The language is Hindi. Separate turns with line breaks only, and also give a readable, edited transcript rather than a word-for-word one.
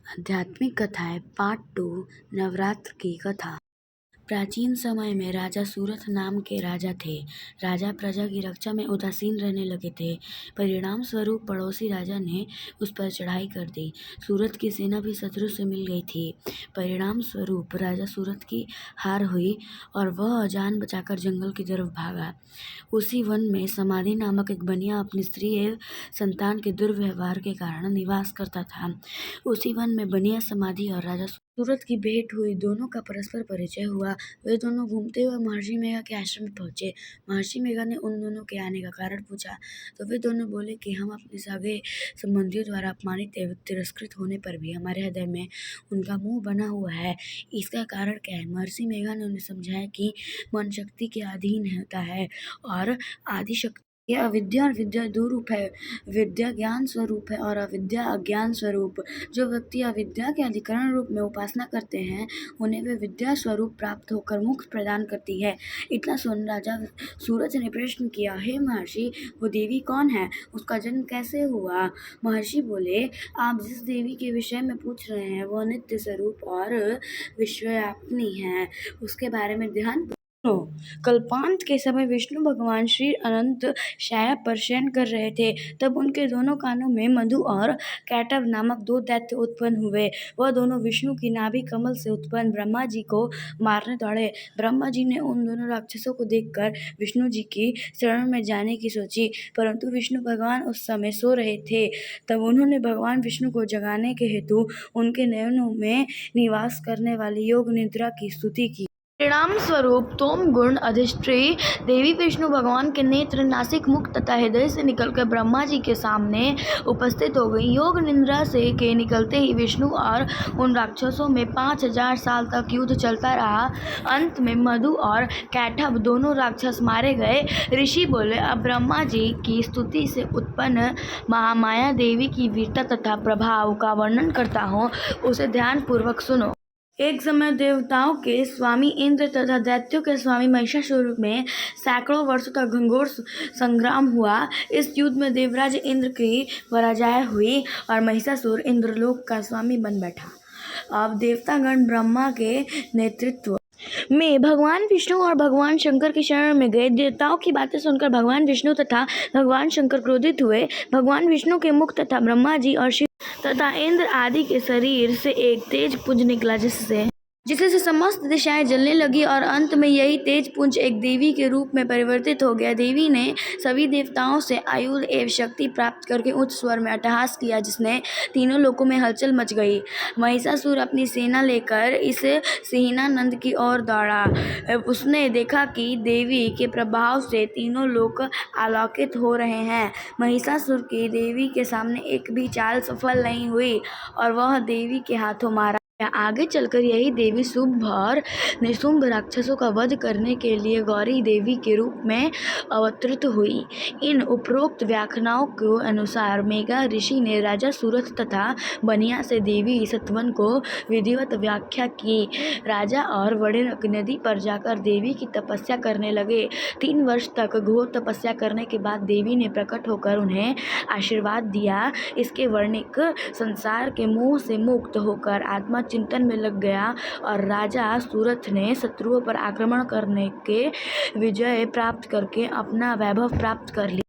आध्यात्मिक कथाएं पार्ट 2 नवरात्र की कथा। प्राचीन समय में राजा सूरथ नाम के राजा थे। राजा प्रजा की रक्षा में उदासीन रहने लगे थे। परिणाम स्वरूप पड़ोसी राजा ने उस पर चढ़ाई कर दी। सूरथ की सेना भी शत्रु से मिल गई थी। परिणाम स्वरूप राजा सूरथ की हार हुई और वह जान बचाकर जंगल की तरफ भागा। उसी वन में समाधि नामक एक बनिया अपनी स्त्री एवं संतान के दुर्व्यवहार के कारण निवास करता था। उसी वन में बनिया समाधि और राजा सूरथ की भेंट हुई। दोनों का परस्पर परिचय हुआ। वे दोनों घूमते हुए महर्षि मेघा के आश्रम में पहुंचे। महर्षि मेघा ने उन दोनों के आने का कारण पूछा तो वे दोनों बोले कि हम अपने सगे संबंधियों द्वारा अपमानित एवं तिरस्कृत होने पर भी हमारे हृदय में उनका मुंह बना हुआ है। इसका कारण क्या है? महर्षि मेघा ने उन्हें समझाया कि मन शक्ति के अधीन होता है और आदि शक्ति यह अविद्या और विद्या दो रूप है। विद्या ज्ञान स्वरूप है और अविद्या अज्ञान स्वरूप। जो व्यक्ति अविद्या के अधिकरण रूप में उपासना करते हैं उन्हें वे विद्या स्वरूप प्राप्त होकर मोक्ष प्रदान करती है। इतना सुन राजा सूरज ने प्रश्न किया, हे महर्षि, वो देवी कौन है? उसका जन्म कैसे हुआ? महर्षि बोले, आप जिस देवी के विषय में पूछ रहे हैं वह नित्य स्वरूप और विश्वव्यापिनी है। उसके बारे में ध्यान कल्पांत के समय विष्णु भगवान श्री अनंत शैया पर शयन कर रहे थे। तब उनके दोनों कानों में मधु और कैटव नामक दो दैत्य उत्पन्न हुए। वह दोनों विष्णु की नाभि कमल से उत्पन्न ब्रह्मा जी को मारने दौड़े। ब्रह्मा जी ने उन दोनों राक्षसों को देखकर विष्णु जी की शरण में जाने की सोची, परंतु विष्णु भगवान उस समय सो रहे थे। तब उन्होंने भगवान विष्णु को जगाने के हेतु उनके नयनों में निवास करने वाली योग निद्रा की स्तुति की। परिणाम स्वरूप तोम गुण अधिष्ठी देवी विष्णु भगवान के नेत्र, नासिक, मुख तथा हृदय से निकलकर ब्रह्मा जी के सामने उपस्थित हो गई। योग निद्रा से के निकलते ही विष्णु और उन राक्षसों में 5000 साल तक युद्ध चलता रहा। अंत में मधु और कैटभ दोनों राक्षस मारे गए। ऋषि बोले, अब ब्रह्मा जी की स्तुति से उत्पन्न महामाया देवी की वीरता तथा प्रभाव का वर्णन करता हूँ, उसे ध्यान पूर्वक सुनो। एक समय देवताओं के स्वामी इंद्र तथा दैत्यों के स्वामी महिषासुर में सैकड़ों वर्षों तक घंघोर संग्राम हुआ। इस युद्ध में देवराज इंद्र की पराजय हुई और महिषासुर इंद्रलोक का स्वामी बन बैठा। अब देवतागण ब्रह्मा के नेतृत्व में भगवान विष्णु और भगवान शंकर की शरण में गए। देवताओं की बातें सुनकर भगवान विष्णु तथा भगवान शंकर क्रोधित हुए। भगवान विष्णु के मुख तथा ब्रह्मा जी और शिव तथा इंद्र आदि के शरीर से एक तेज पुंज निकला जिससे समस्त दिशाएं जलने लगी और अंत में यही तेज पुंज एक देवी के रूप में परिवर्तित हो गया। देवी ने सभी देवताओं से आयुध एवं शक्ति प्राप्त करके उच्च स्वर में अट्टहास किया, जिसने तीनों लोकों में हलचल मच गई। महिषासुर अपनी सेना लेकर इस सिंहानंद की ओर दौड़ा। उसने देखा कि देवी के प्रभाव से तीनों लोक आलोकित हो रहे हैं। महिषासुर की देवी के सामने एक भी चाल सफल नहीं हुई और वह देवी के हाथों मारा। आगे चलकर यही देवी शुंभ और निशुंभ राक्षसों का वध करने के लिए गौरी देवी के रूप में अवतरित हुई। इन उपरोक्त व्याख्यानों के अनुसार मेघा ऋषि ने राजा सूरथ तथा बनिया से देवी सतवन को विधिवत व्याख्या की। राजा और वणिक नदी पर जाकर देवी की तपस्या करने लगे। 3 वर्ष तक घोर तपस्या करने के बाद देवी ने प्रकट होकर उन्हें आशीर्वाद दिया। इसके वणिक संसार के मोह से मुक्त होकर आत्मा चिंतन में लग गया और राजा सूरथ ने शत्रुओं पर आक्रमण करने के विजय प्राप्त करके अपना वैभव प्राप्त कर लिया।